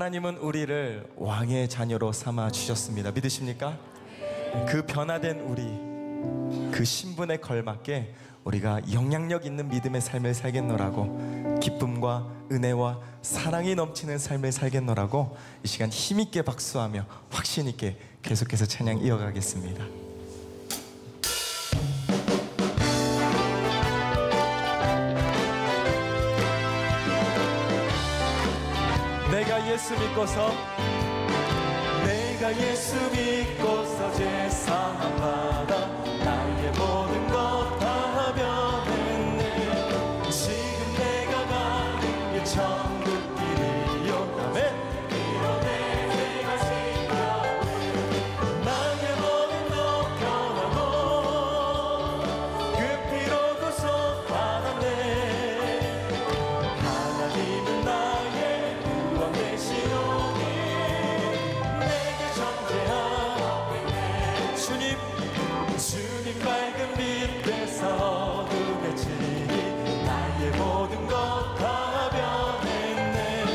하나님은 우리를 왕의 자녀로 삼아 주셨습니다. 믿으십니까? 그 변화된 우리, 그 신분에 걸맞게 우리가 영향력 있는 믿음의 삶을 살겠노라고, 기쁨과 은혜와 사랑이 넘치는 삶을 살겠노라고 이 시간 힘있게 박수하며 확신 있게 계속해서 찬양 이어가겠습니다. 내가 예수 믿고서, 내가 예수 믿고서 제사함 받아 나의 모든 것 다 변했네. 지금 내가 가는 길 천국 길이요. 아멘. 이뤄내 내가 신뢰 나의 모든 것 변하고 그 피로 구속받았네. 하나님은 나의 구원 되시오니 내게 정죄한 주님 밝은 빛에서 어둠에 치니 나의 모든 것 다 변했네.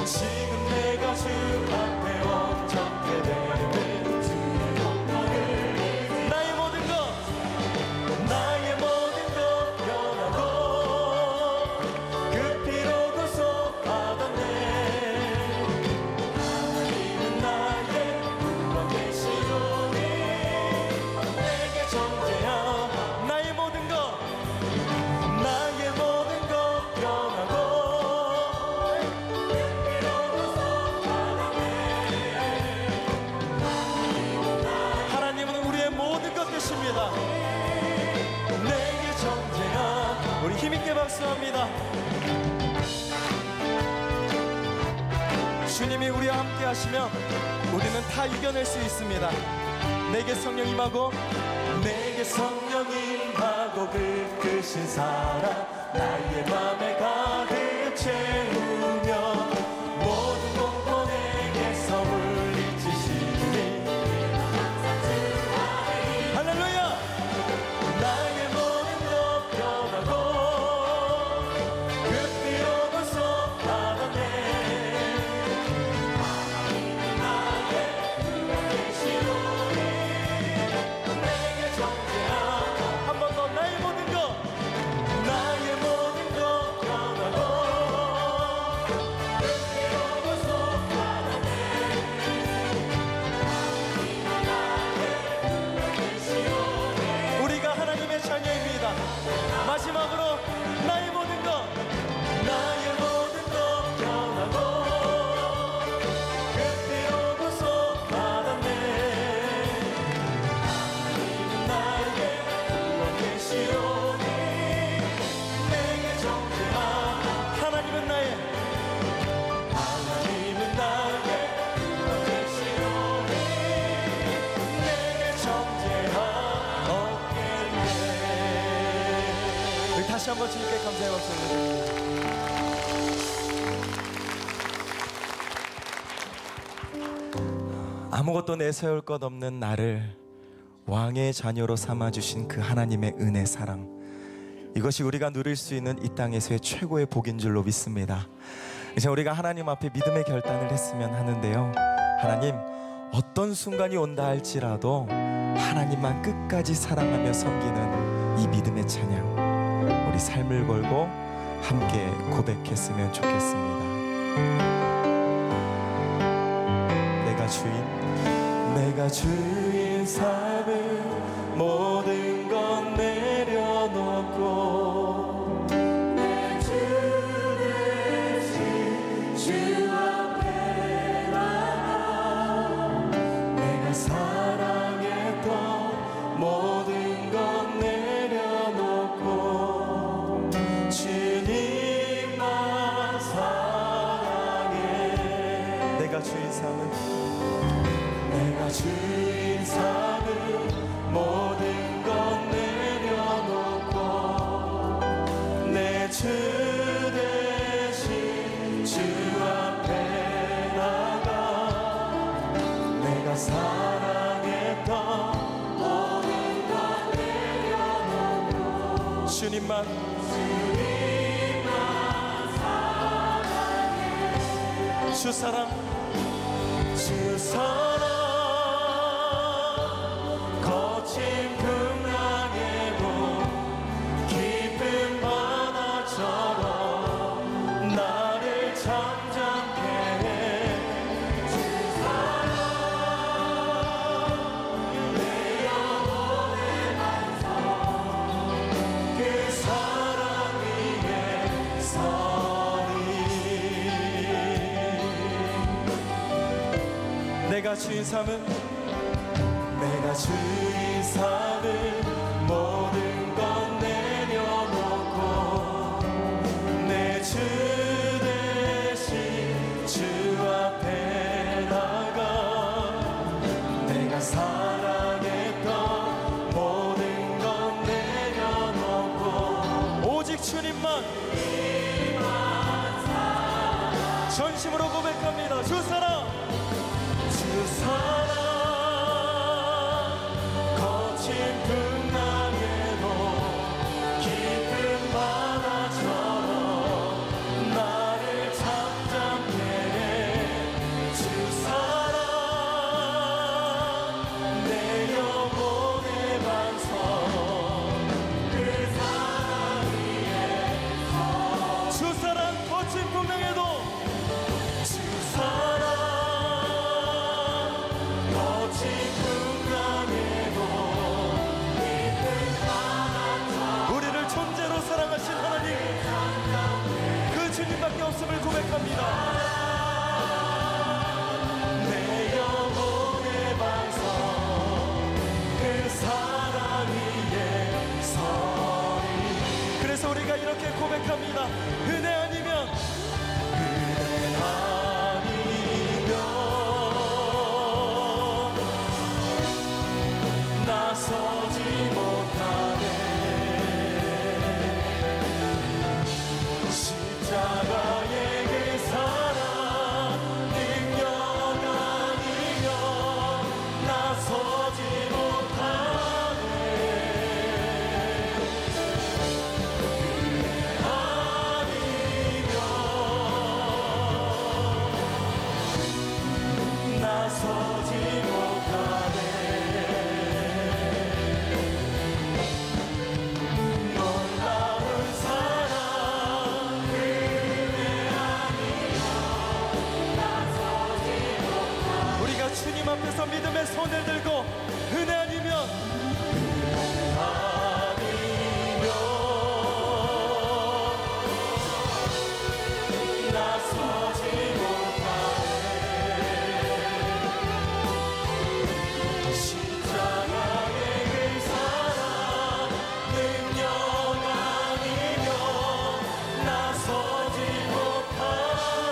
지금 내가 주 앞에 온전케 되는 주의 영광을, 나의 모든 것, 나의 모든 것 변하고 그 피로 구속받았네. 하나님은 나의 구원 되시오니 내게 정죄한 나의 모든 것, 나의 모든 것 변하고 그 피로 구속받았네. 하나님은 우리의 모든 것 되십니다. 내게 정죄한, 우리 힘있게 박수합니다. 주님이 우리와 함께 하시면 우리는 다 이겨낼 수 있습니다. 내게 성령 임하고, 내게 성령 임하고 그 크신 사랑 나의 맘에 가득 채우며 모든 공포 내게서 물리치시니 할렐루야. 나의 모든 것 변하고 그 피로 구속받았네. 하나님은 나의 구원 되시오니 내게 정죄한, 한 번 더, 나의 모든 것, 나의 모든 것 변하고 그 피로 구속받았네. 하나님은 나의 구원 되시오니 우리가 하나님의 자녀입니다. 마지막으로 나의 모든 것, 나의 모든 것 변하고 그 피로 구속받았네. 하나님은 나의 구원 되시오니 내게 정죄한, 하나님은 나의, 하나님은 나의 구원 되시오니 내게 정죄한 없겠네. 우리 다시 한번 주님께 감사의 박수 올려드립니다. 아무것도 내세울 것 없는 나를 왕의 자녀로 삼아주신 그 하나님의 은혜, 사랑, 이것이 우리가 누릴 수 있는 이 땅에서의 최고의 복인 줄로 믿습니다. 이제 우리가 하나님 앞에 믿음의 결단을 했으면 하는데요, 하나님, 어떤 순간이 온다 할지라도 하나님만 끝까지 사랑하며 섬기는 이 믿음의 찬양, 우리 삶을 걸고 함께 고백했으면 좋겠습니다. 내가 주인 삶을 모든 건 내려놓고 내 주 대신 주 앞에 나가 내가 사랑했던 모든 건 내려놓고 주님만 사랑해. 내가 주인 삶을, 내가 주인 삶을 모든 것 내려놓고 내 주 대신 주 앞에 나가 내가 사랑했던 모든 것 내려놓고 주님만 사랑해. 주 사랑 내가 주인 삼은 모든 건 내려놓고 내 주 대신 주 앞에 나가 내가 사랑했던 모든 건 내려놓고 오직 주님만 전심으로 고백합니다. 주 사랑 거친 풍랑에도 깊은 바다처럼 나를 잠잠케 해. 주 사랑 내 영혼의 반석 그 사랑 위에서 주 사랑 거친 풍랑에도 주 사랑 거친 풍랑에도 깊은 바다처럼 우리를 존재로 사랑하신 하나님 그 주님밖에 없음을 고백합니다. 내 영혼의 반석 그 사랑 위에 서리. 그래서 우리가 이렇게 고백합니다. 은혜 아니면 나서지 못하네. 십자가의 그 사랑 능력 아니면 나서지 못하네. 아니면 나서지 못하네. 주님 앞에서 믿음의 손을 들고 은혜 아니면 나서지 못하네. 십자가의 그 사랑 능력 아니면 나서지 못하네.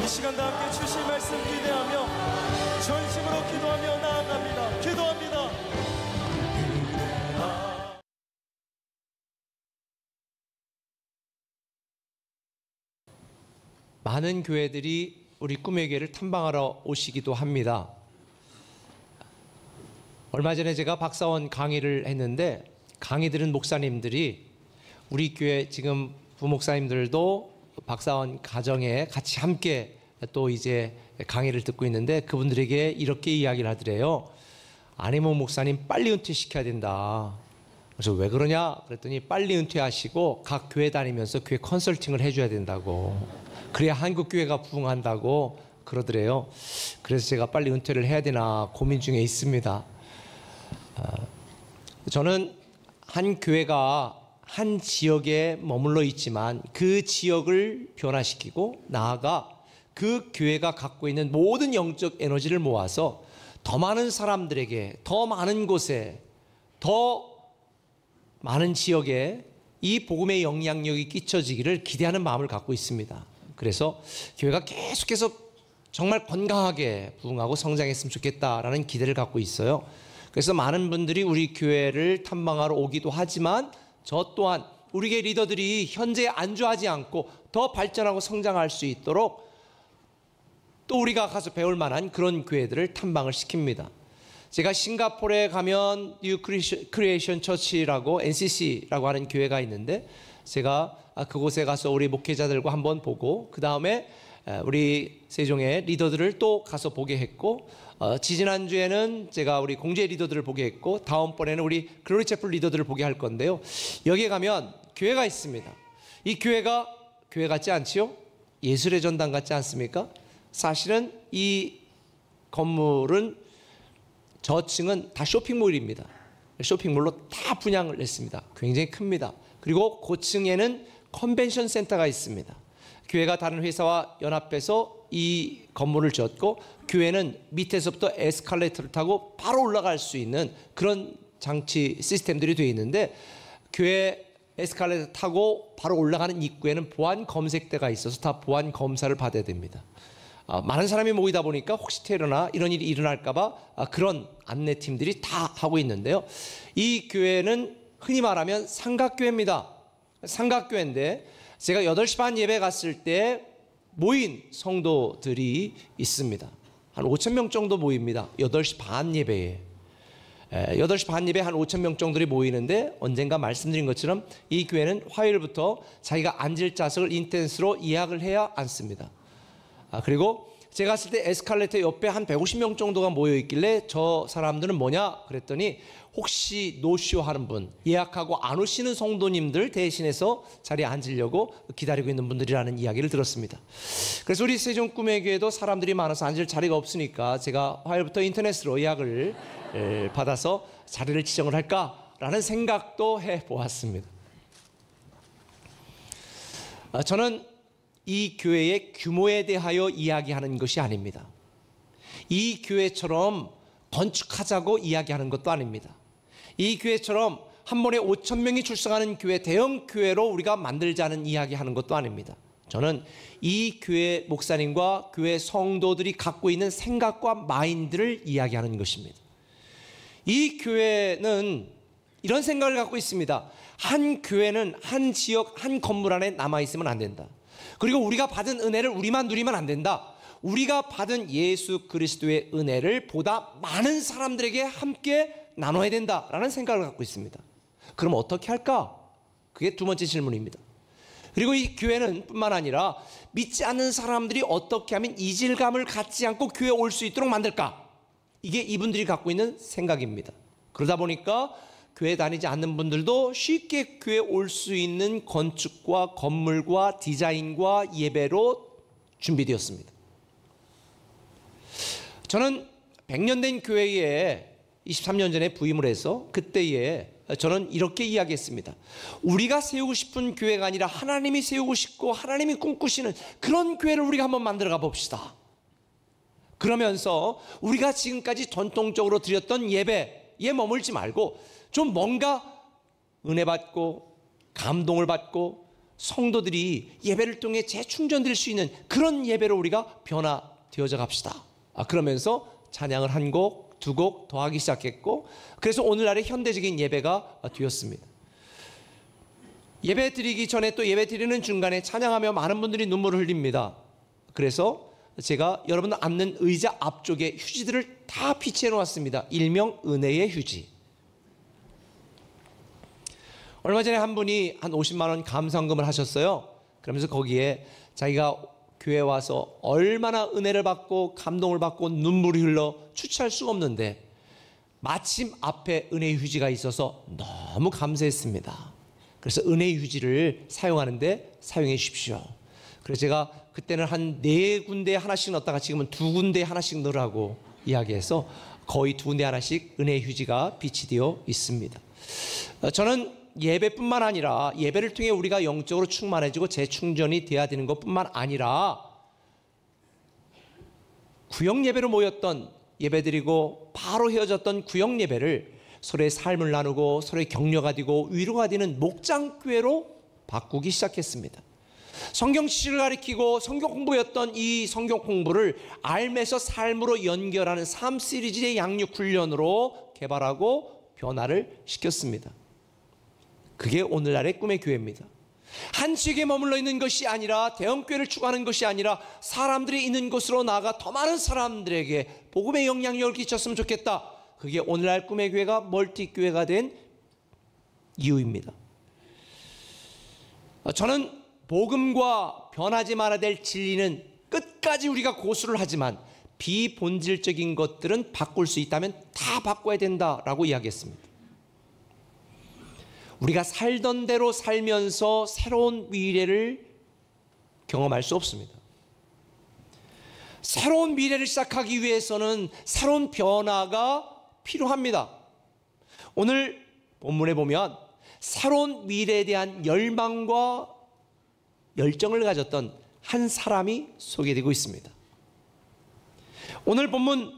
시간도 함께 주실 말씀 기대하며 전심으로 기도하며 나아갑니다. 기도합니다. 많은 교회들이 우리 꿈의 교회를 탐방하러 오시기도 합니다. 얼마 전에 제가 박사원 강의를 했는데 강의 들은 목사님들이 우리 교회 지금 부목사님들도 박사원 가정에 같이 함께 또 이제 강의를 듣고 있는데 그분들에게 이렇게 이야기를 하더래요. 안혜모 목사님 빨리 은퇴시켜야 된다. 그래서 왜 그러냐 그랬더니 빨리 은퇴하시고 각 교회 다니면서 교회 컨설팅을 해줘야 된다고. 그래야 한국 교회가 부흥한다고 그러더래요. 그래서 제가 빨리 은퇴를 해야 되나 고민 중에 있습니다. 저는 한 교회가 한 지역에 머물러 있지만 그 지역을 변화시키고 나아가 그 교회가 갖고 있는 모든 영적 에너지를 모아서 더 많은 사람들에게 더 많은 곳에 더 많은 지역에 이 복음의 영향력이 끼쳐지기를 기대하는 마음을 갖고 있습니다. 그래서 교회가 계속해서 정말 건강하게 부흥하고 성장했으면 좋겠다라는 기대를 갖고 있어요. 그래서 많은 분들이 우리 교회를 탐방하러 오기도 하지만 저 또한 우리 교회 리더들이 현재 안주하지 않고 더 발전하고 성장할 수 있도록 또 우리가 가서 배울 만한 그런 교회들을 탐방을 시킵니다. 제가 싱가포르에 가면 뉴 크리에이션 처치라고 NCC라고 하는 교회가 있는데 제가 그곳에 가서 우리 목회자들과 한번 보고 그 다음에 우리 세종의 리더들을 또 가서 보게 했고, 지지난주에는 제가 우리 공제 리더들을 보게 했고, 다음번에는 우리 글로리 채플 리더들을 보게 할 건데요. 여기에 가면 교회가 있습니다. 이 교회가 교회 같지 않지요? 예술의 전당 같지 않습니까? 사실은 이 건물은 저층은 다 쇼핑몰입니다. 쇼핑몰로 다 분양을 했습니다. 굉장히 큽니다. 그리고 고층에는 컨벤션 센터가 있습니다. 교회가 다른 회사와 연합해서 이 건물을 지었고, 교회는 밑에서부터 에스컬레이터를 타고 바로 올라갈 수 있는 그런 장치 시스템들이 되어 있는데, 교회 에스컬레이터 타고 바로 올라가는 입구에는 보안 검색대가 있어서 다 보안 검사를 받아야 됩니다. 많은 사람이 모이다 보니까 혹시 테러나 이런 일이 일어날까봐 그런 안내팀들이 다 하고 있는데요. 이 교회는 흔히 말하면 삼각교회입니다. 삼각교회인데, 제가 8시 반 예배 갔을 때 모인 성도들이 있습니다. 한 5,000명 정도 모입니다. 8시 반 예배에. 8시 반 예배에 한 5,000명 정도들이 모이는데, 언젠가 말씀드린 것처럼 이 교회는 화요일부터 자기가 앉을 좌석을 인터넷으로 예약을 해야 앉습니다. 그리고 제가 갔을 때 에스컬레이터 옆에 한 150명 정도가 모여 있길래 저 사람들은 뭐냐 그랬더니, 혹시 노쇼 하는 분, 예약하고 안 오시는 성도님들 대신해서 자리에 앉으려고 기다리고 있는 분들이라는 이야기를 들었습니다. 그래서 우리 세종 꿈의 교회도 사람들이 많아서 앉을 자리가 없으니까 제가 화요일부터 인터넷으로 예약을 받아서 자리를 지정을 할까라는 생각도 해보았습니다. 저는 이 교회의 규모에 대하여 이야기하는 것이 아닙니다. 이 교회처럼 건축하자고 이야기하는 것도 아닙니다. 이 교회처럼 한 번에 5,000명이 출석하는 교회, 대형 교회로 우리가 만들자는 이야기하는 것도 아닙니다. 저는 이 교회 목사님과 교회 성도들이 갖고 있는 생각과 마인드를 이야기하는 것입니다. 이 교회는 이런 생각을 갖고 있습니다. 한 교회는 한 지역, 한 건물 안에 남아있으면 안 된다. 그리고 우리가 받은 은혜를 우리만 누리면 안 된다. 우리가 받은 예수 그리스도의 은혜를 보다 많은 사람들에게 함께 나눠야 된다라는 생각을 갖고 있습니다. 그럼 어떻게 할까? 그게 두 번째 질문입니다. 그리고 이 교회는 뿐만 아니라 믿지 않는 사람들이 어떻게 하면 이질감을 갖지 않고 교회에 올 수 있도록 만들까? 이게 이분들이 갖고 있는 생각입니다. 그러다 보니까 교회 다니지 않는 분들도 쉽게 교회에 올 수 있는 건축과 건물과 디자인과 예배로 준비되었습니다. 저는 100년 된 교회에 23년 전에 부임을 해서 그때에 저는 이렇게 이야기했습니다. 우리가 세우고 싶은 교회가 아니라 하나님이 세우고 싶고 하나님이 꿈꾸시는 그런 교회를 우리가 한번 만들어가 봅시다. 그러면서 우리가 지금까지 전통적으로 드렸던 예배에 머물지 말고 좀 뭔가 은혜 받고 감동을 받고 성도들이 예배를 통해 재충전될 수 있는 그런 예배로 우리가 변화되어져 갑시다. 그러면서 찬양을 한 곡, 두 곡 더 하기 시작했고, 그래서 오늘날의 현대적인 예배가 되었습니다. 예배 드리기 전에 또 예배 드리는 중간에 찬양하며 많은 분들이 눈물을 흘립니다. 그래서 제가 여러분 앉는 의자 앞쪽에 휴지들을 다 비치해 놓았습니다. 일명 은혜의 휴지. 얼마 전에 한 분이 한 50만 원 감사헌금을 하셨어요. 그러면서 거기에 자기가 교회에 와서 얼마나 은혜를 받고 감동을 받고 눈물이 흘러 주체할 수가 없는데 마침 앞에 은혜의 휴지가 있어서 너무 감사했습니다. 그래서 은혜의 휴지를 사용하는데 사용해 주십시오. 그래서 제가 그때는 한 4군데 하나씩 넣었다가 지금은 2군데 하나씩 넣으라고 이야기해서 거의 2군데 하나씩 은혜의 휴지가 비치되어 있습니다. 저는 예배뿐만 아니라 예배를 통해 우리가 영적으로 충만해지고 재충전이 돼야 되는 것뿐만 아니라 구역 예배로 모였던 예배드리고 바로 헤어졌던 구역 예배를 서로의 삶을 나누고 서로의 격려가 되고 위로가 되는 목장교회로 바꾸기 시작했습니다. 성경 지식을 가르치고 성경 공부였던 이 성경 공부를 알면서 삶으로 연결하는 삶 시리즈의 양육 훈련으로 개발하고 변화를 시켰습니다. 그게 오늘날의 꿈의 교회입니다. 한 지역에 머물러 있는 것이 아니라 대형교회를 추구하는 것이 아니라 사람들이 있는 곳으로 나아가 더 많은 사람들에게 복음의 영향력을 끼쳤으면 좋겠다. 그게 오늘날 꿈의 교회가 멀티교회가 된 이유입니다. 저는 복음과 변하지 말아야 될 진리는 끝까지 우리가 고수를 하지만 비본질적인 것들은 바꿀 수 있다면 다 바꿔야 된다라고 이야기했습니다. 우리가 살던 대로 살면서 새로운 미래를 경험할 수 없습니다. 새로운 미래를 시작하기 위해서는 새로운 변화가 필요합니다. 오늘 본문에 보면 새로운 미래에 대한 열망과 열정을 가졌던 한 사람이 소개되고 있습니다. 오늘 본문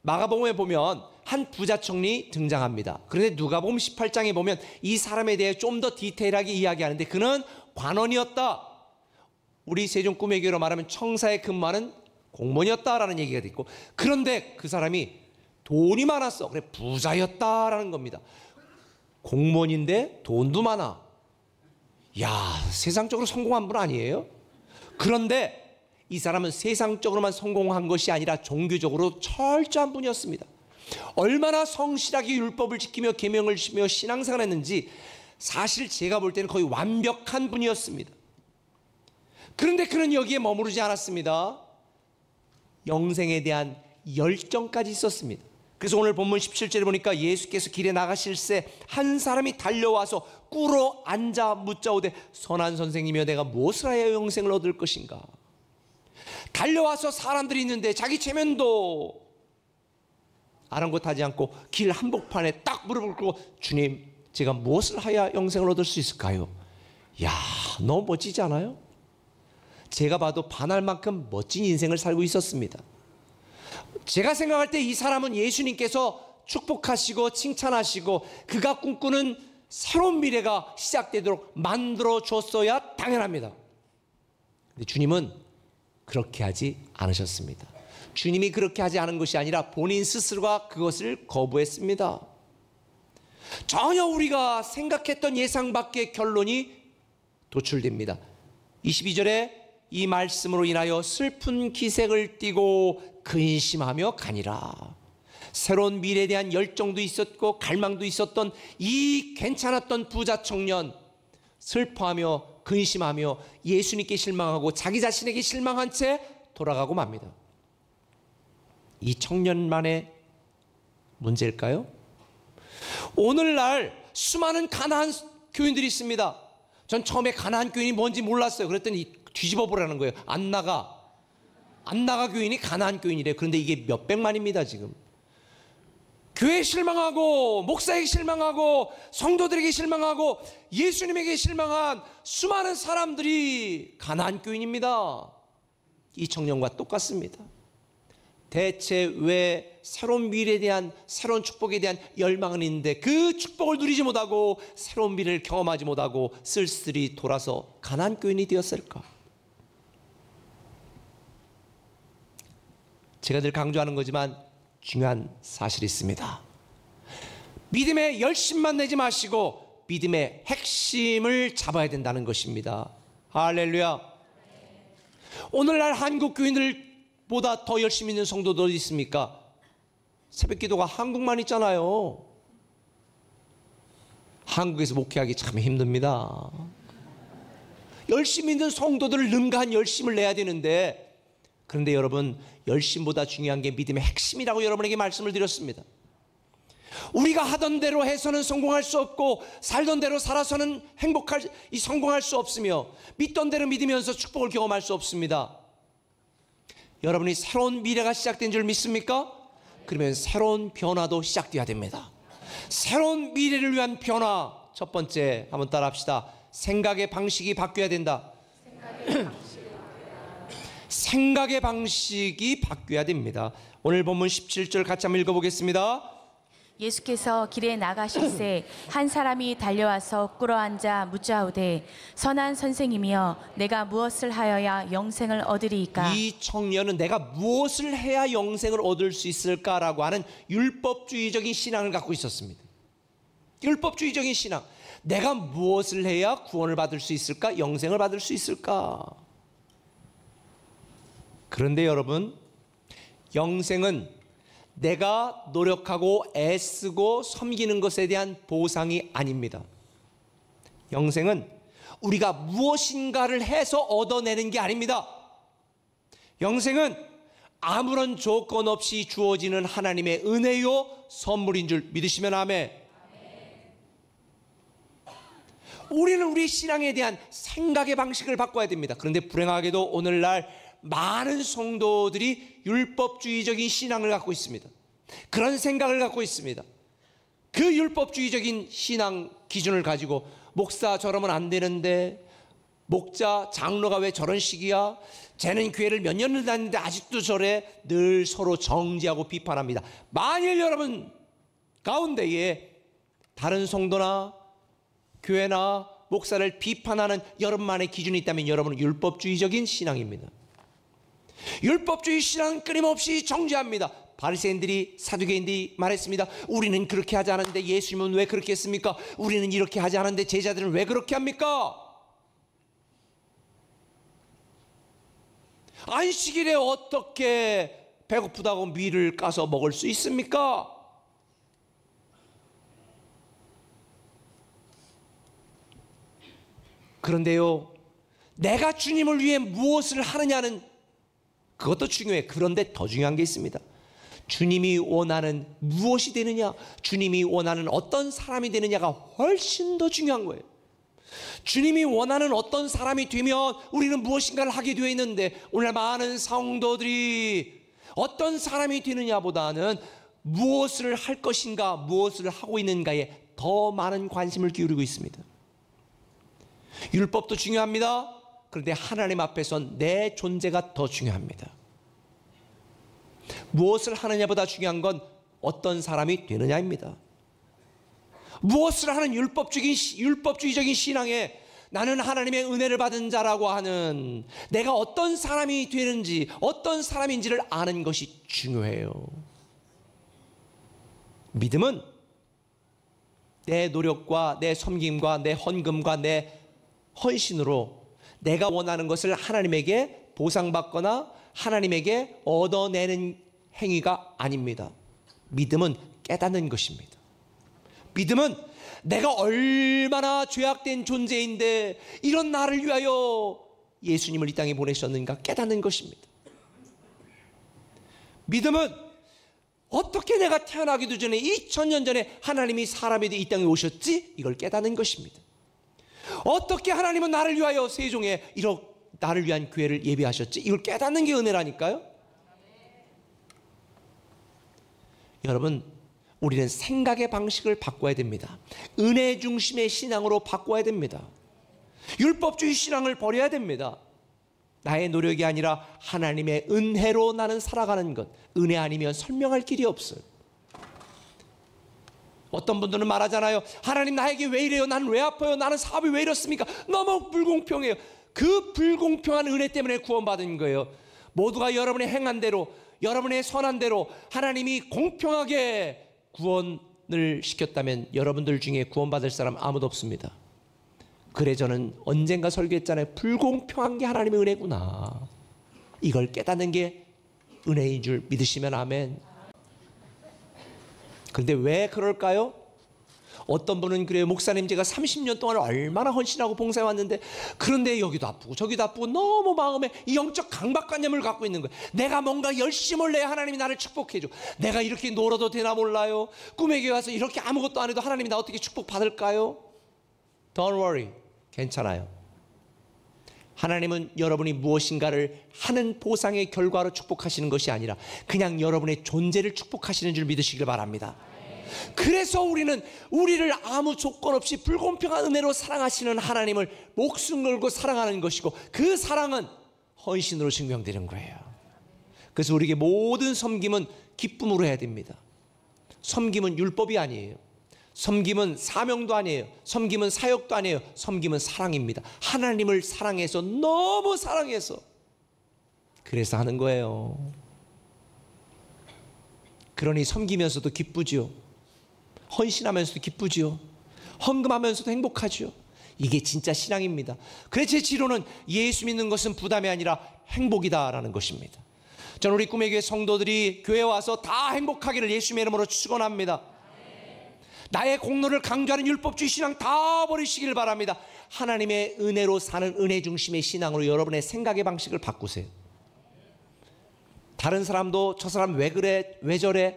마가복음에 보면 한 부자청이 등장합니다. 그런데 누가복음 18장에 보면 이 사람에 대해 좀 더 디테일하게 이야기하는데 그는 관원이었다. 우리 세종 꾸미기로 말하면 청사에 근무하는 공무원이었다라는 얘기가 있고, 그런데 그 사람이 돈이 많았어. 그래, 부자였다라는 겁니다. 공무원인데 돈도 많아. 야, 세상적으로 성공한 분 아니에요? 그런데 이 사람은 세상적으로만 성공한 것이 아니라 종교적으로 철저한 분이었습니다. 얼마나 성실하게 율법을 지키며 계명을 지키며 신앙생활을 했는지 사실 제가 볼 때는 거의 완벽한 분이었습니다. 그런데 그는 여기에 머무르지 않았습니다. 영생에 대한 열정까지 있었습니다. 그래서 오늘 본문 17절에 보니까 예수께서 길에 나가실새 한 사람이 달려와서 꿇어 앉아 묻자오되 선한 선생님이여 내가 무엇을 하여 영생을 얻을 것인가. 달려와서 사람들이 있는데 자기 체면도 아랑곳하지 않고 길 한복판에 딱 무릎을 꿇고 주님 제가 무엇을 하여 영생을 얻을 수 있을까요? 야, 너무 멋지지 않아요? 제가 봐도 반할 만큼 멋진 인생을 살고 있었습니다. 제가 생각할 때 이 사람은 예수님께서 축복하시고 칭찬하시고 그가 꿈꾸는 새로운 미래가 시작되도록 만들어 줬어야 당연합니다. 근데 주님은 그렇게 하지 않으셨습니다. 주님이 그렇게 하지 않은 것이 아니라 본인 스스로가 그것을 거부했습니다. 전혀 우리가 생각했던 예상 밖의 결론이 도출됩니다. 22절에 이 말씀으로 인하여 슬픈 기색을 띠고 근심하며 가니라. 새로운 미래에 대한 열정도 있었고 갈망도 있었던 이 괜찮았던 부자 청년, 슬퍼하며 근심하며 예수님께 실망하고 자기 자신에게 실망한 채 돌아가고 맙니다. 이 청년만의 문제일까요? 오늘날 수많은 가나안 교인들이 있습니다. 전 처음에 가나안 교인이 뭔지 몰랐어요. 그랬더니 뒤집어 보라는 거예요. 안 나가 교인이 가나안 교인이래요. 그런데 이게 몇백만입니다. 지금 교회에 실망하고 목사에게 실망하고 성도들에게 실망하고 예수님에게 실망한 수많은 사람들이 가나안 교인입니다. 이 청년과 똑같습니다. 대체 왜 새로운 미래에 대한 새로운 축복에 대한 열망은 있는데 그 축복을 누리지 못하고 새로운 미래를 경험하지 못하고 쓸쓸히 돌아서 가나안 교인이 되었을까? 제가 늘 강조하는 거지만 중요한 사실이 있습니다. 믿음의 열심만 내지 마시고 믿음의 핵심을 잡아야 된다는 것입니다. 할렐루야. 오늘날 한국 교인들보다 더 열심히 있는 성도도 어디 있습니까? 새벽기도가 한국만 있잖아요. 한국에서 목회하기 참 힘듭니다. 열심히 있는 성도들을 능가한 열심을 내야 되는데, 그런데 여러분, 열심보다 중요한 게 믿음의 핵심이라고 여러분에게 말씀을 드렸습니다. 우리가 하던 대로 해서는 성공할 수 없고 살던 대로 살아서는 성공할 수 없으며 믿던 대로 믿으면서 축복을 경험할 수 없습니다. 여러분이 새로운 미래가 시작된 줄 믿습니까? 그러면 새로운 변화도 시작돼야 됩니다. 새로운 미래를 위한 변화, 첫 번째 한번 따라 합시다. 생각의 방식이 바뀌어야 된다. 생각의 방식이 바뀌어야 됩니다. 오늘 본문 17절 같이 한번 읽어보겠습니다. 예수께서 길에 나가실새 한 사람이 달려와서 꿇어앉아 묻자오되 선한 선생님이여 내가 무엇을 하여야 영생을 얻으리이까. 이 청년은 내가 무엇을 해야 영생을 얻을 수 있을까라고 하는 율법주의적인 신앙을 갖고 있었습니다. 율법주의적인 신앙. 내가 무엇을 해야 구원을 받을 수 있을까? 영생을 받을 수 있을까? 그런데 여러분, 영생은 내가 노력하고 애쓰고 섬기는 것에 대한 보상이 아닙니다. 영생은 우리가 무엇인가를 해서 얻어내는 게 아닙니다. 영생은 아무런 조건 없이 주어지는 하나님의 은혜요 선물인 줄 믿으시면 아멘. 우리는 우리 신앙에 대한 생각의 방식을 바꿔야 됩니다. 그런데 불행하게도 오늘날 많은 성도들이 율법주의적인 신앙을 갖고 있습니다. 그런 생각을 갖고 있습니다. 그 율법주의적인 신앙 기준을 가지고 목사 저러면 안 되는데, 목자 장로가 왜 저런 식이야, 쟤는 교회를 몇 년을 다녔는데 아직도 저래, 늘 서로 정죄하고 비판합니다. 만일 여러분 가운데에 다른 성도나 교회나 목사를 비판하는 여러분만의 기준이 있다면 여러분은 율법주의적인 신앙입니다. 율법주의 신앙은 끊임없이 정죄합니다. 바리새인들이, 사두개인들이 말했습니다. 우리는 그렇게 하지 않았는데 예수님은 왜 그렇게 했습니까? 우리는 이렇게 하지 않았는데 제자들은 왜 그렇게 합니까? 안식일에 어떻게 배고프다고 밀을 까서 먹을 수 있습니까? 그런데요, 내가 주님을 위해 무엇을 하느냐는 그것도 중요해. 그런데 더 중요한 게 있습니다. 주님이 원하는 무엇이 되느냐, 주님이 원하는 어떤 사람이 되느냐가 훨씬 더 중요한 거예요. 주님이 원하는 어떤 사람이 되면 우리는 무엇인가를 하게 되어 있는데, 오늘 많은 성도들이 어떤 사람이 되느냐보다는 무엇을 할 것인가, 무엇을 하고 있는가에 더 많은 관심을 기울이고 있습니다. 율법도 중요합니다. 그런데 하나님 앞에선 내 존재가 더 중요합니다. 무엇을 하느냐보다 중요한 건 어떤 사람이 되느냐입니다. 무엇을 하는 율법주의적인 신앙에 나는 하나님의 은혜를 받은 자라고 하는, 내가 어떤 사람이 되는지, 어떤 사람인지를 아는 것이 중요해요. 믿음은 내 노력과 내 섬김과 내 헌금과 내 헌신으로 내가 원하는 것을 하나님에게 보상받거나 하나님에게 얻어내는 행위가 아닙니다. 믿음은 깨닫는 것입니다. 믿음은 내가 얼마나 죄악된 존재인데 이런 나를 위하여 예수님을 이 땅에 보내셨는가 깨닫는 것입니다. 믿음은 어떻게 내가 태어나기도 전에 2000년 전에 하나님이 사람이 돼 이 땅에 오셨지? 이걸 깨닫는 것입니다. 어떻게 하나님은 나를 위하여 세종에 이렇게 나를 위한 교회를 예비하셨지? 이걸 깨닫는 게 은혜라니까요. 여러분, 우리는 생각의 방식을 바꿔야 됩니다. 은혜 중심의 신앙으로 바꿔야 됩니다. 율법주의 신앙을 버려야 됩니다. 나의 노력이 아니라 하나님의 은혜로 나는 살아가는 것, 은혜 아니면 설명할 길이 없어요. 어떤 분들은 말하잖아요. 하나님 나에게 왜 이래요? 나는 왜 아파요? 나는 사업이 왜 이렇습니까? 너무 불공평해요. 그 불공평한 은혜 때문에 구원받은 거예요. 모두가 여러분의 행한 대로, 여러분의 선한 대로 하나님이 공평하게 구원을 시켰다면 여러분들 중에 구원받을 사람 아무도 없습니다. 그래 저는 언젠가 설교했잖아요. 불공평한 게 하나님의 은혜구나. 이걸 깨닫는 게 은혜인 줄 믿으시면 아멘. 그런데 왜 그럴까요? 어떤 분은 그래요. 목사님 제가 30년 동안 얼마나 헌신하고 봉사해 왔는데 그런데 여기도 아프고 저기도 아프고 너무 마음에 이 영적 강박관념을 갖고 있는 거예요. 내가 뭔가 열심을 내야 하나님이 나를 축복해줘. 내가 이렇게 놀아도 되나 몰라요. 꿈에게 와서 이렇게 아무것도 안 해도 하나님이 나 어떻게 축복받을까요? Don't worry. 괜찮아요. 하나님은 여러분이 무엇인가를 하는 보상의 결과로 축복하시는 것이 아니라 그냥 여러분의 존재를 축복하시는 줄 믿으시길 바랍니다. 그래서 우리는 우리를 아무 조건 없이 불공평한 은혜로 사랑하시는 하나님을 목숨 걸고 사랑하는 것이고 그 사랑은 헌신으로 증명되는 거예요. 그래서 우리에게 모든 섬김은 기쁨으로 해야 됩니다. 섬김은 율법이 아니에요. 섬김은 사명도 아니에요. 섬김은 사역도 아니에요. 섬김은 사랑입니다. 하나님을 사랑해서, 너무 사랑해서 그래서 하는 거예요. 그러니 섬기면서도 기쁘지요. 헌신하면서도 기쁘지요. 헌금하면서도 행복하지요. 이게 진짜 신앙입니다. 그래서 제 지론은 예수 믿는 것은 부담이 아니라 행복이다라는 것입니다. 저는 우리 꿈의 교회 성도들이 교회에 와서 다 행복하기를 예수님의 이름으로 축원합니다. 나의 공로를 강조하는 율법주의 신앙 다 버리시길 바랍니다. 하나님의 은혜로 사는 은혜 중심의 신앙으로 여러분의 생각의 방식을 바꾸세요. 다른 사람도 저 사람 왜 그래, 왜 저래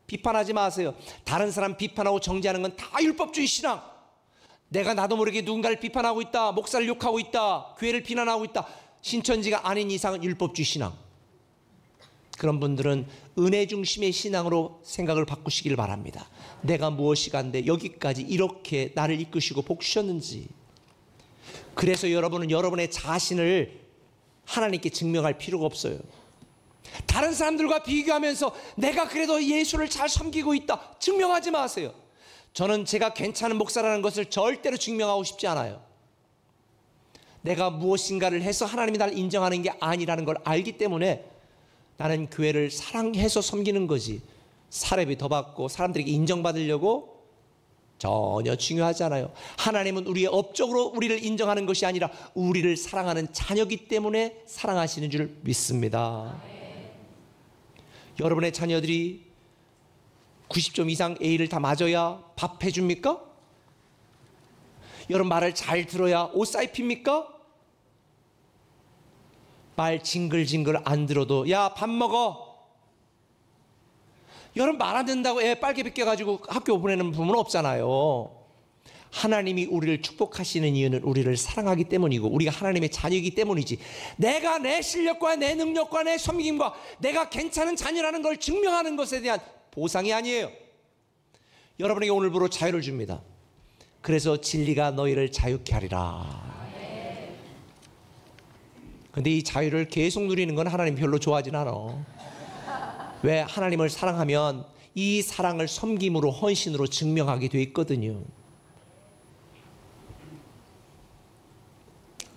비판하지 마세요. 다른 사람 비판하고 정죄하는 건 다 율법주의 신앙. 내가 나도 모르게 누군가를 비판하고 있다, 목사를 욕하고 있다, 교회를 비난하고 있다, 신천지가 아닌 이상은 율법주의 신앙. 그런 분들은 은혜 중심의 신앙으로 생각을 바꾸시길 바랍니다. 내가 무엇이 간데 여기까지 이렇게 나를 이끄시고 복 주셨는지. 그래서 여러분은 여러분의 자신을 하나님께 증명할 필요가 없어요. 다른 사람들과 비교하면서 내가 그래도 예수를 잘 섬기고 있다 증명하지 마세요. 저는 제가 괜찮은 목사라는 것을 절대로 증명하고 싶지 않아요. 내가 무엇인가를 해서 하나님이 나를 인정하는 게 아니라는 걸 알기 때문에 나는 교회를 사랑해서 섬기는 거지, 사례비 더 받고 사람들에게 인정받으려고 전혀 중요하지 않아요. 하나님은 우리의 업적으로 우리를 인정하는 것이 아니라 우리를 사랑하는 자녀이기 때문에 사랑하시는 줄 믿습니다. 여러분의 자녀들이 90점 이상 A를 다 맞아야 밥 해줍니까? 여러분 말을 잘 들어야 옷 사입힙니까? 말 징글징글 안 들어도 야 밥 먹어. 여러분 말 안 듣는다고 애 빨개 벗겨가지고 학교 보내는 부모는 없잖아요. 하나님이 우리를 축복하시는 이유는 우리를 사랑하기 때문이고 우리가 하나님의 자녀이기 때문이지, 내가 내 실력과 내 능력과 내 섬김과 내가 괜찮은 자녀라는 걸 증명하는 것에 대한 보상이 아니에요. 여러분에게 오늘부로 자유를 줍니다. 그래서 진리가 너희를 자유케 하리라. 근데 이 자유를 계속 누리는 건 하나님 별로 좋아하진 않아. 왜? 하나님을 사랑하면 이 사랑을 섬김으로 헌신으로 증명하게 돼 있거든요.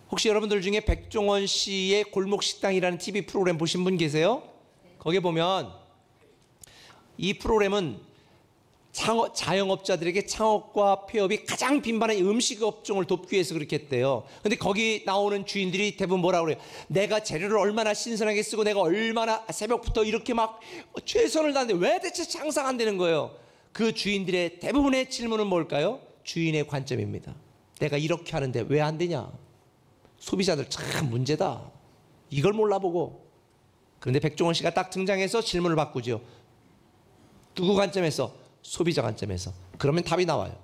혹시 여러분들 중에 백종원 씨의 골목식당이라는 TV 프로그램 보신 분 계세요? 거기에 보면 이 프로그램은 자영업자들에게 창업과 폐업이 가장 빈번한 음식 업종을 돕기 위해서 그렇게 했대요. 근데 거기 나오는 주인들이 대부분 뭐라고 그래요? 내가 재료를 얼마나 신선하게 쓰고 내가 얼마나 새벽부터 이렇게 막 최선을 다하는데 왜 대체 장사가 안 되는 거예요? 그 주인들의 대부분의 질문은 뭘까요? 주인의 관점입니다. 내가 이렇게 하는데 왜 안 되냐? 소비자들 참 문제다. 이걸 몰라보고. 그런데 백종원 씨가 딱 등장해서 질문을 바꾸죠. 누구 관점에서? 소비자 관점에서. 그러면 답이 나와요.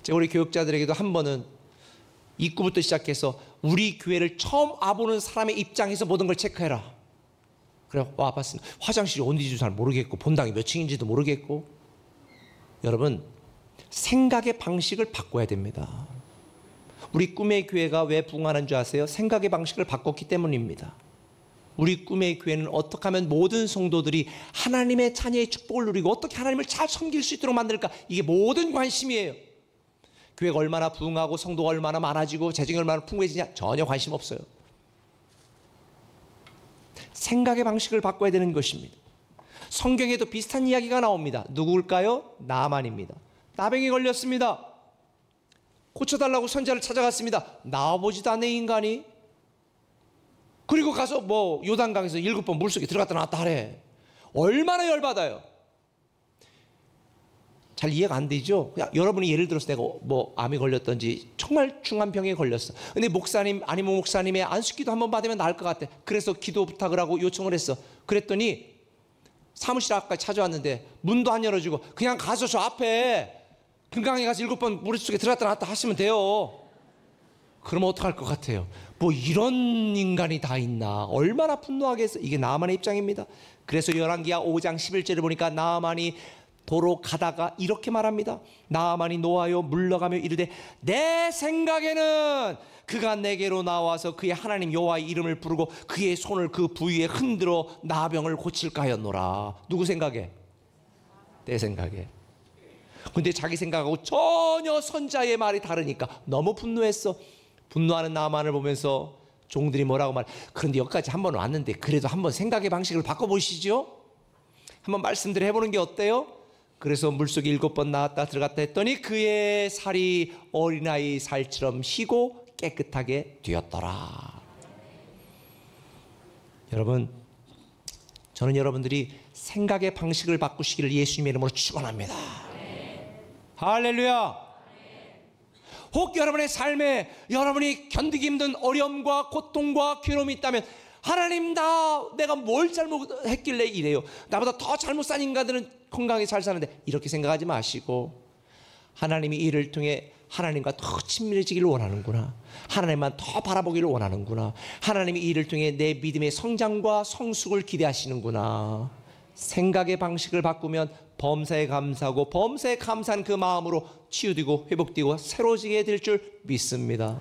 제가 우리 교육자들에게도 한 번은 입구부터 시작해서 우리 교회를 처음 와보는 사람의 입장에서 모든 걸 체크해라. 그래 와봤습니다. 화장실이 어딘지도 잘 모르겠고 본당이 몇 층인지도 모르겠고. 여러분 생각의 방식을 바꿔야 됩니다. 우리 꿈의 교회가 왜 부흥하는 줄 아세요? 생각의 방식을 바꿨기 때문입니다. 우리 꿈의 교회는 어떻게 하면 모든 성도들이 하나님의 자녀의 축복을 누리고 어떻게 하나님을 잘 섬길 수 있도록 만들까? 이게 모든 관심이에요. 교회가 얼마나 부흥하고 성도가 얼마나 많아지고 재정이 얼마나 풍부해지냐 전혀 관심 없어요. 생각의 방식을 바꿔야 되는 것입니다. 성경에도 비슷한 이야기가 나옵니다. 누구일까요? 나만입니다. 나병이 걸렸습니다. 고쳐달라고 선지자를 찾아갔습니다. 나와보지도 않는 인간이. 그리고 가서 뭐 요단강에서 7번 물속에 들어갔다 나왔다 하래. 얼마나 열받아요. 잘 이해가 안 되죠? 여러분이 예를 들어서 내가 뭐 암이 걸렸던지 정말 중한 병에 걸렸어. 근데 목사님 아니면 목사님의 안수기도 한번 받으면 나을 것 같아. 그래서 기도 부탁을 하고 요청을 했어. 그랬더니 사무실 앞까지 찾아왔는데 문도 안 열어주고 그냥 가서 저 앞에 금강에 가서 7번 물속에 들어갔다 나왔다 하시면 돼요. 그러면 어떡할 것 같아요? 뭐 이런 인간이 다 있나? 얼마나 분노하겠어. 이게 나만의 입장입니다. 그래서 열왕기하 5장 11절을 보니까 나만이 도로 가다가 이렇게 말합니다. 나만이 노하여 물러가며 이르되 내 생각에는 그가 내게로 나와서 그의 하나님 여호와의 이름을 부르고 그의 손을 그 부위에 흔들어 나병을 고칠까 하였노라. 누구 생각에? 내 생각에. 근데 자기 생각하고 전혀 선자의 말이 다르니까 너무 분노했어. 분노하는 나만을 보면서 종들이 뭐라고 말? 그런데 여기까지 한번 왔는데 그래도 한번 생각의 방식을 바꿔보시죠. 한번 말씀드려 해보는 게 어때요? 그래서 물속에 7번 나왔다 들어갔다 했더니 그의 살이 어린아이 살처럼 희고 깨끗하게 되었더라. 여러분, 저는 여러분들이 생각의 방식을 바꾸시기를 예수님의 이름으로 축원합니다. 할렐루야. 혹 여러분의 삶에 여러분이 견디기 힘든 어려움과 고통과 괴로움이 있다면 하나님, 내가 뭘 잘못했길래 이래요? 나보다 더 잘못 산 인간들은 건강하게 잘 사는데, 이렇게 생각하지 마시고 하나님이 이를 통해 하나님과 더 친밀해지기를 원하는구나, 하나님만 더 바라보기를 원하는구나, 하나님이 이를 통해 내 믿음의 성장과 성숙을 기대하시는구나. 생각의 방식을 바꾸면 범사에 감사하고 범사에 감사한 그 마음으로 치유되고 회복되고 새로워지게 될 줄 믿습니다.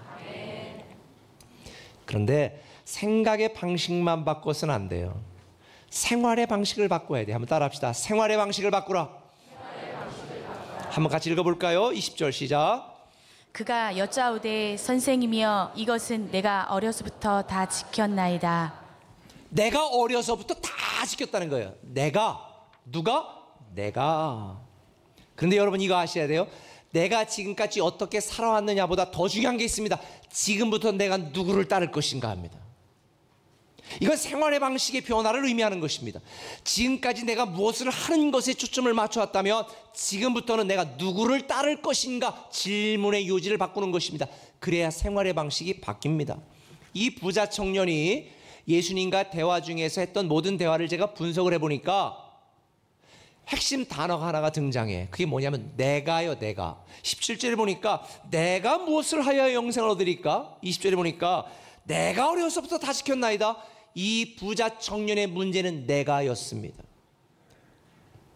그런데 생각의 방식만 바꿔서는 안 돼요. 생활의 방식을 바꿔야 돼요. 한번 따라합시다. 생활의 방식을 바꾸라. 한번 같이 읽어볼까요? 20절 시작. 그가 여짜오되 선생이며 이것은 내가 어려서부터 다 지켰나이다. 내가 어려서부터 다 지켰다는 거예요. 누가? 내가. 그런데 여러분 이거 아셔야 돼요. 내가 지금까지 어떻게 살아왔느냐보다 더 중요한 게 있습니다. 지금부터 내가 누구를 따를 것인가 합니다. 이건 생활의 방식의 변화를 의미하는 것입니다. 지금까지 내가 무엇을 하는 것에 초점을 맞춰왔다면 지금부터는 내가 누구를 따를 것인가 질문의 요지를 바꾸는 것입니다. 그래야 생활의 방식이 바뀝니다. 이 부자 청년이 예수님과 대화 중에서 했던 모든 대화를 제가 분석을 해보니까 핵심 단어가 하나가 등장해. 그게 뭐냐면 내가요. 내가. 17절에 보니까 내가 무엇을 하여 영생을 얻으리까? 20절에 보니까 내가 어려서부터 다 지켰나이다. 이 부자 청년의 문제는 내가였습니다.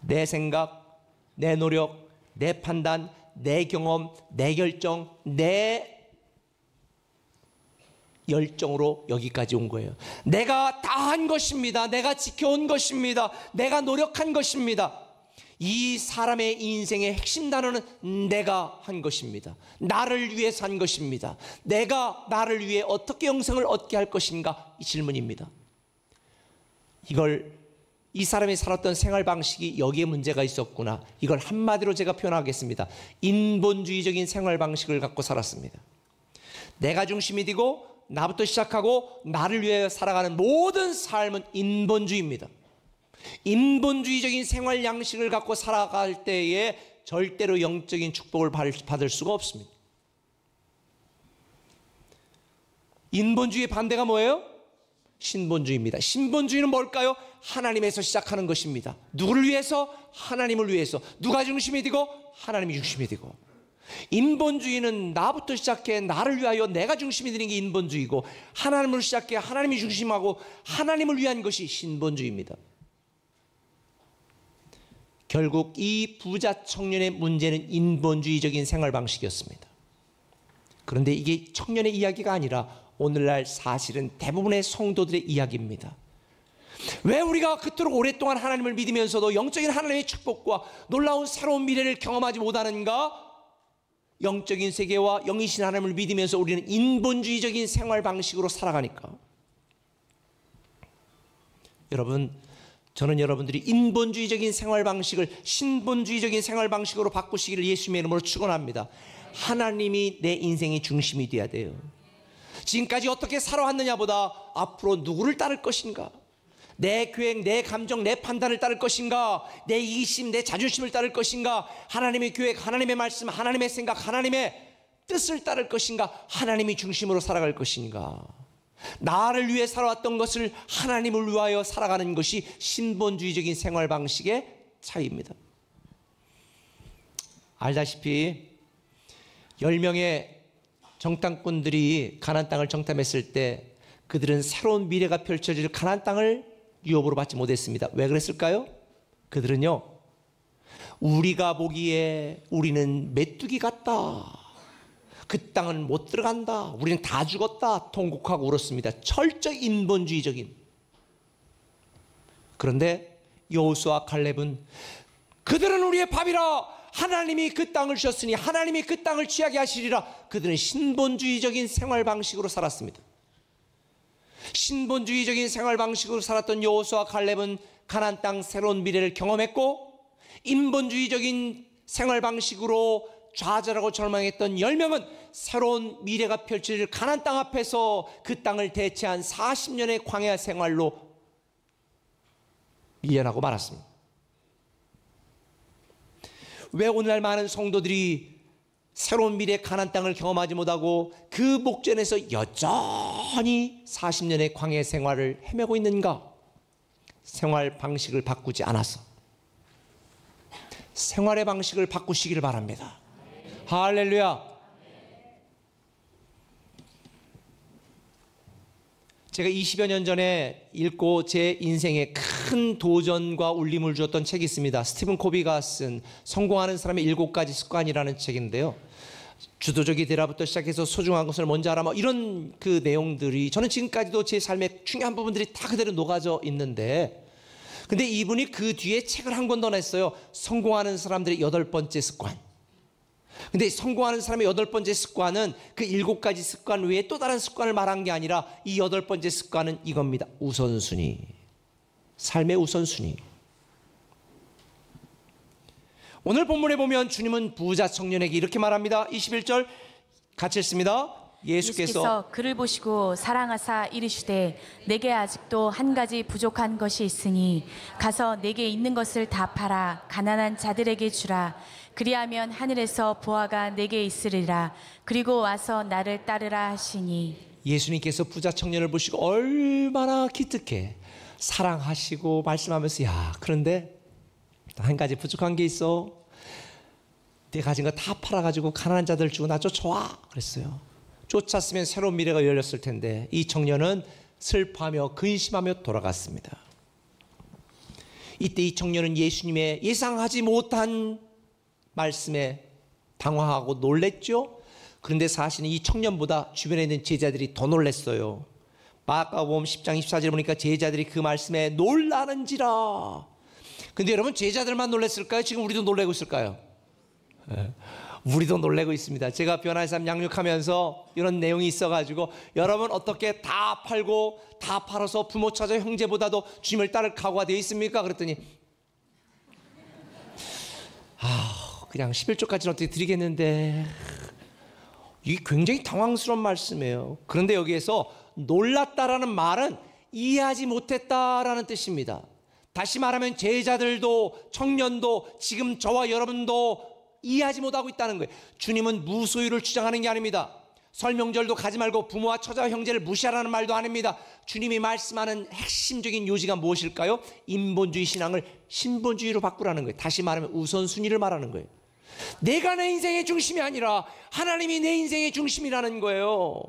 내 생각, 내 노력, 내 판단, 내 경험, 내 결정, 내 열정으로 여기까지 온 거예요. 내가 다 한 것입니다. 내가 지켜온 것입니다. 내가 노력한 것입니다. 이 사람의 인생의 핵심 단어는 내가 한 것입니다. 나를 위해서 한 것입니다. 내가 나를 위해 어떻게 영생을 얻게 할 것인가? 이 질문입니다. 이 사람이 살았던 생활 방식이 여기에 문제가 있었구나. 이걸 한마디로 제가 표현하겠습니다. 인본주의적인 생활 방식을 갖고 살았습니다. 내가 중심이 되고 나부터 시작하고 나를 위해 살아가는 모든 삶은 인본주의입니다. 인본주의적인 생활 양식을 갖고 살아갈 때에 절대로 영적인 축복을 받을 수가 없습니다. 인본주의의 반대가 뭐예요? 신본주의입니다. 신본주의는 뭘까요? 하나님에서 시작하는 것입니다. 누구를 위해서? 하나님을 위해서. 누가 중심이 되고? 하나님이 중심이 되고. 인본주의는 나부터 시작해 나를 위하여 내가 중심이 되는 게 인본주의고, 하나님을 시작해 하나님이 중심하고 하나님을 위한 것이 신본주의입니다. 결국 이 부자 청년의 문제는 인본주의적인 생활 방식이었습니다. 그런데 이게 청년의 이야기가 아니라 오늘날 사실은 대부분의 성도들의 이야기입니다. 왜 우리가 그토록 오랫동안 하나님을 믿으면서도 영적인 하나님의 축복과 놀라운 새로운 미래를 경험하지 못하는가? 영적인 세계와 영이신 하나님을 믿으면서 우리는 인본주의적인 생활 방식으로 살아가니까. 여러분, 저는 여러분들이 인본주의적인 생활 방식을 신본주의적인 생활 방식으로 바꾸시기를 예수님의 이름으로 축원합니다. 하나님이 내 인생의 중심이 되어야 돼요. 지금까지 어떻게 살아왔느냐보다 앞으로 누구를 따를 것인가, 내 계획, 내 감정, 내 판단을 따를 것인가, 내 이기심, 내 자존심을 따를 것인가, 하나님의 계획, 하나님의 말씀, 하나님의 생각, 하나님의 뜻을 따를 것인가, 하나님이 중심으로 살아갈 것인가. 나를 위해 살아왔던 것을 하나님을 위하여 살아가는 것이 신본주의적인 생활 방식의 차이입니다. 알다시피 10명의 정탐꾼들이 가나안 땅을 정탐했을 때 그들은 새로운 미래가 펼쳐질 가나안 땅을 유업으로 받지 못했습니다. 왜 그랬을까요? 그들은요, 우리가 보기에 우리는 메뚜기 같다, 그 땅은 못 들어간다, 우리는 다 죽었다 통곡하고 울었습니다. 철저히 인본주의적인. 그런데 여호수아 갈렙은 그들은 우리의 밥이라, 하나님이 그 땅을 주셨으니 하나님이 그 땅을 취하게 하시리라. 그들은 신본주의적인 생활 방식으로 살았습니다. 신본주의적인 생활 방식으로 살았던 여호수아 갈렙은 가나안 땅 새로운 미래를 경험했고, 인본주의적인 생활 방식으로 좌절하고 절망했던 10명은 새로운 미래가 펼쳐질 가나안 땅 앞에서 그 땅을 대체한 40년의 광야 생활로 미련하고 말았습니다. 왜 오늘날 많은 성도들이 새로운 미래 가나안 땅을 경험하지 못하고 그 목전에서 여전히 40년의 광야 생활을 헤매고 있는가? 생활 방식을 바꾸지 않아서 생활의 방식을 바꾸시기를 바랍니다. 할렐루야. 제가 20여 년 전에 읽고 제 인생에 큰 도전과 울림을 주었던 책이 있습니다. 스티븐 코비가 쓴 성공하는 사람의 7가지 습관이라는 책인데요. 주도적이 되라부터 시작해서 소중한 것을 먼저 알아, 뭐 이런 그 내용들이 저는 지금까지도 제 삶의 중요한 부분들이 다 그대로 녹아져 있는데, 근데 이분이 그 뒤에 책을 한 권 더 냈어요. 성공하는 사람들의 8번째 습관. 근데 성공하는 사람의 8번째 습관은 그 7가지 습관 외에 또 다른 습관을 말한 게 아니라 이 8번째 습관은 이겁니다. 우선순위. 삶의 우선순위. 오늘 본문에 보면 주님은 부자 청년에게 이렇게 말합니다. 21절 같이 읽습니다. 예수께서 그를 보시고 사랑하사 이르시되 내게 아직도 한 가지 부족한 것이 있으니 가서 내게 있는 것을 다 팔아 가난한 자들에게 주라. 그리하면 하늘에서 보화가 내게 있으리라. 그리고 와서 나를 따르라 하시니. 예수님께서 부자 청년을 보시고 얼마나 기특해 사랑하시고 말씀하면서, 야, 그런데 한 가지 부족한 게 있어. 내 가진 거 다 팔아가지고 가난한 자들 주고 나 쫓아와 그랬어요. 쫓았으면 새로운 미래가 열렸을 텐데 이 청년은 슬퍼하며 근심하며 돌아갔습니다. 이때 이 청년은 예수님의 예상하지 못한 말씀에 당황하고 놀랬죠. 그런데 사실은 이 청년보다 주변에 있는 제자들이 더 놀랬어요. 마가복음 10장 24절 보니까 제자들이 그 말씀에 놀라는지라. 근데 여러분, 제자들만 놀랬을까요? 지금 우리도 놀래고 있을까요? 우리도 놀래고 있습니다. 제가 변화의 삶 양육하면서 이런 내용이 있어가지고, 여러분 어떻게 다 팔고 다 팔아서 부모 찾아 형제보다도 주님을 따를 각오가 되어 있습니까? 그랬더니 그냥 11조까지는 어떻게 드리겠는데. 이게 굉장히 당황스러운 말씀이에요. 그런데 여기에서 놀랐다라는 말은 이해하지 못했다라는 뜻입니다. 다시 말하면 제자들도 청년도 지금 저와 여러분도 이해하지 못하고 있다는 거예요. 주님은 무소유를 주장하는 게 아닙니다. 설명절도 가지 말고 부모와 처자와 형제를 무시하라는 말도 아닙니다. 주님이 말씀하는 핵심적인 요지가 무엇일까요? 인본주의 신앙을 신본주의로 바꾸라는 거예요. 다시 말하면 우선순위를 말하는 거예요. 내가 내 인생의 중심이 아니라 하나님이 내 인생의 중심이라는 거예요.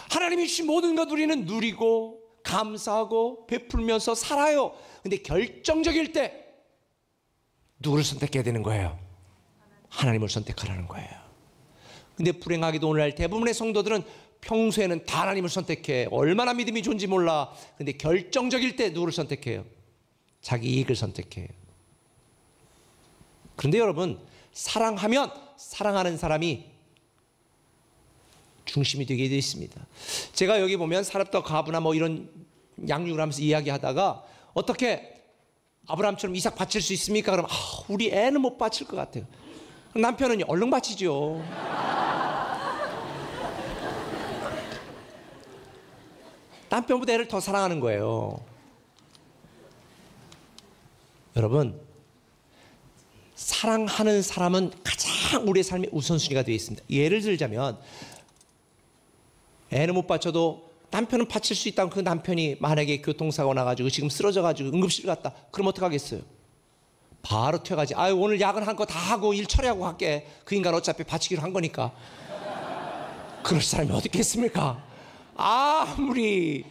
하나님이 주신 모든 것 우리는 누리고 감사하고 베풀면서 살아요. 근데 결정적일 때 누구를 선택해야 되는 거예요? 하나님을 선택하라는 거예요. 근데 불행하게도 오늘날 대부분의 성도들은 평소에는 다 하나님을 선택해. 얼마나 믿음이 좋은지 몰라. 근데 결정적일 때 누구를 선택해요? 자기 이익을 선택해요. 그런데 여러분, 사랑하면 사랑하는 사람이 중심이 되게 되어 있습니다. 제가 여기 보면 사렙과 가브나 뭐 이런 양육을 하면서 이야기하다가, 어떻게 아브라함처럼 이삭 바칠 수 있습니까? 그러면 우리 애는 못 바칠 것 같아요. 남편은 얼른 바치죠. 남편보다 애를 더 사랑하는 거예요. 여러분, 사랑하는 사람은 가장 우리의 삶의 우선순위가 되어 있습니다. 예를 들자면, 애는 못 바쳐도 남편은 바칠 수 있다면 그 남편이 만약에 교통사고 나가지고 지금 쓰러져가지고 응급실 갔다. 그럼 어떡하겠어요? 바로 튀어가지. 오늘 야근한 거 다 하고 일 처리하고 갈게. 그 인간 어차피 바치기로 한 거니까. 그럴 사람이 어디 있겠습니까? 아무리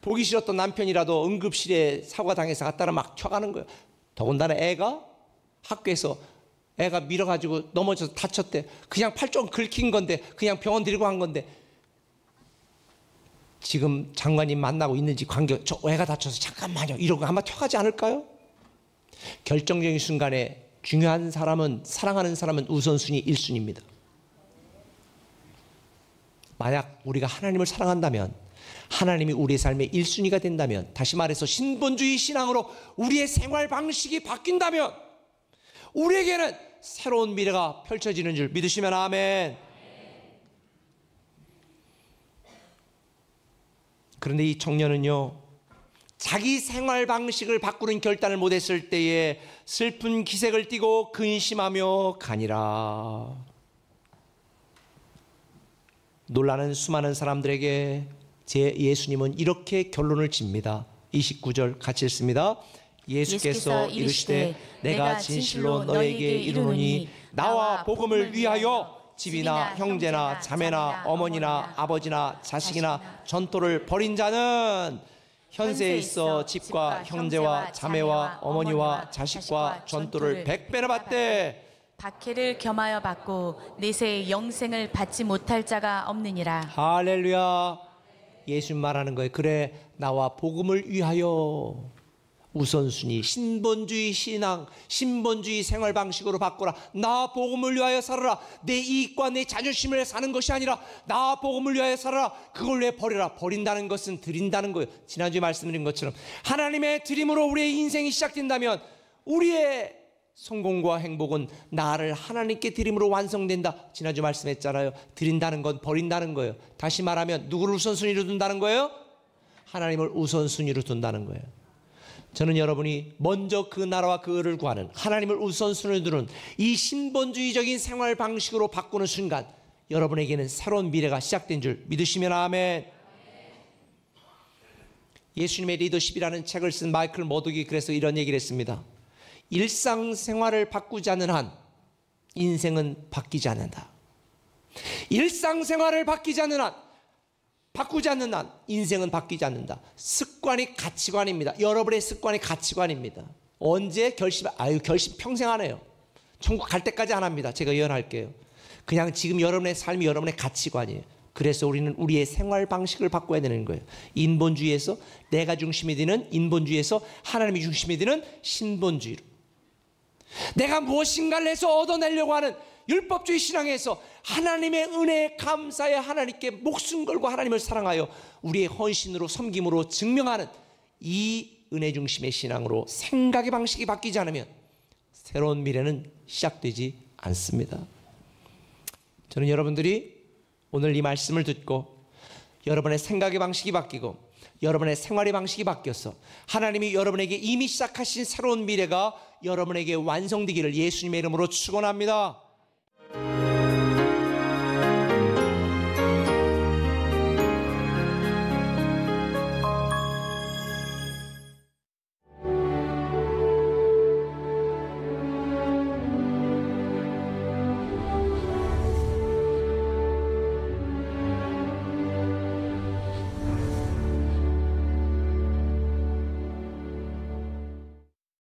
보기 싫었던 남편이라도 응급실에 사고가 당해서 갔다가 막 튀어가는 거예요. 더군다나 애가 학교에서 애가 밀어가지고 넘어져서 다쳤대. 그냥 팔 좀 긁힌 건데 그냥 병원 데리고 간 건데, 지금 장관님 만나고 있는지 관계, 저 애가 다쳐서 잠깐만요 이러고 아마 튀어가지 않을까요? 결정적인 순간에 중요한 사람은, 사랑하는 사람은 우선순위 1순위입니다. 만약 우리가 하나님을 사랑한다면, 하나님이 우리의 삶의 1순위가 된다면, 다시 말해서 신본주의 신앙으로 우리의 생활 방식이 바뀐다면 우리에게는 새로운 미래가 펼쳐지는 줄 믿으시면 아멘. 그런데 이 청년은요, 자기 생활 방식을 바꾸는 결단을 못했을 때에 슬픈 기색을 띠고 근심하며 가니라. 놀라는 수많은 사람들에게 제 예수님은 이렇게 결론을 짓니다. 29절 같이 읽습니다. 예수께서 이르시되 내가 진실로 너에게 이르노니 나와 복음을 위하여 집이나 형제나 자매나 어머니나 아버지나 자식이나 전토를 벌인 자는 현세에 있어 집과 형제와 자매와 어머니와 자식과 전토를 100배나 받되 박해를 겸하여 받고 내세의 영생을 받지 못할 자가 없느니라. 할렐루야. 예수님 말하는 거예요. 그래, 나와 복음을 위하여 우선순위, 신본주의 신앙, 신본주의 생활 방식으로 바꾸라. 나 복음을 위하여 살아라. 내 이익과 내 자존심을 위해 사는 것이 아니라 나 복음을 위하여 살아라. 그걸 왜 버려라? 버린다는 것은 드린다는 거예요. 지난주에 말씀드린 것처럼 하나님의 드림으로 우리의 인생이 시작된다면 우리의 성공과 행복은 나를 하나님께 드림으로 완성된다. 지난주 말씀했잖아요. 드린다는 건 버린다는 거예요. 다시 말하면 누구를 우선순위로 둔다는 거예요? 하나님을 우선순위로 둔다는 거예요. 저는 여러분이 먼저 그 나라와 그 의를 구하는 하나님을 우선순위로 두는 이 신본주의적인 생활 방식으로 바꾸는 순간 여러분에게는 새로운 미래가 시작된 줄 믿으시면 아멘. 예수님의 리더십이라는 책을 쓴 마이클 머독이 그래서 이런 얘기를 했습니다. 일상생활을 바꾸지 않는 한 인생은 바뀌지 않는다. 일상생활을 바뀌지 않는 한, 바꾸지 않는 한 인생은 바뀌지 않는다. 습관이 가치관입니다. 여러분의 습관이 가치관입니다. 언제 결심? 결심 평생 안 해요. 천국 갈 때까지 안 합니다. 제가 예언할게요. 그냥 지금 여러분의 삶이 여러분의 가치관이에요. 그래서 우리는 우리의 생활 방식을 바꿔야 되는 거예요. 인본주의에서 내가 중심이 되는 인본주의에서 하나님이 중심이 되는 신본주의로. 내가 무엇인가를 해서 얻어내려고 하는 율법주의 신앙에서 하나님의 은혜에 감사해 하나님께 목숨 걸고 하나님을 사랑하여 우리의 헌신으로 섬김으로 증명하는 이 은혜 중심의 신앙으로 생각의 방식이 바뀌지 않으면 새로운 미래는 시작되지 않습니다. 저는 여러분들이 오늘 이 말씀을 듣고 여러분의 생각의 방식이 바뀌고 여러분의 생활의 방식이 바뀌어서 하나님이 여러분에게 이미 시작하신 새로운 미래가 여러분에게 완성되기를 예수님의 이름으로 축원합니다.